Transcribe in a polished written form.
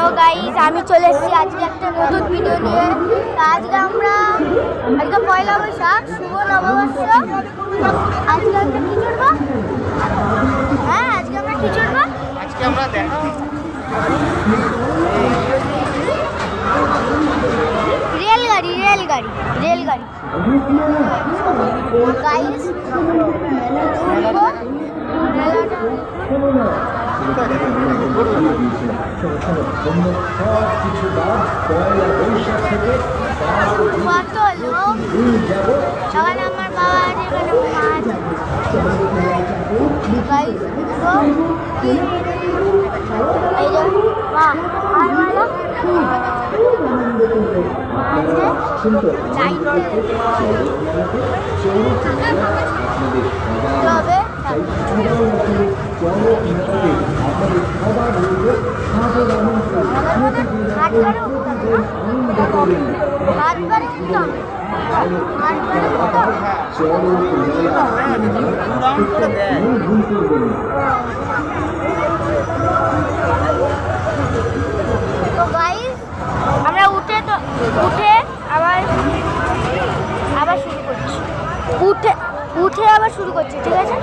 Hello guys, আমি চলে এসেছি আজকে একটা নতুন ভিডিও নিয়ে। আজকে পয়লা বৈশাখ, শুভ নববর্ষ। আজকে আমরা কি চড়বো? হ্যাঁ, আজকে আমরা কি চড়বো? আজকে আমরা দেখো রেলগাড়ি গাইস, কত লোক! সকালে আমার বাবা আছে, এখানে মাছ গাইস। এই যে মা আর মালা তবে তো গাইস, আমরা উঠে আবার শুরু করছি, উঠে আবার শুরু করছি, ঠিক আছে?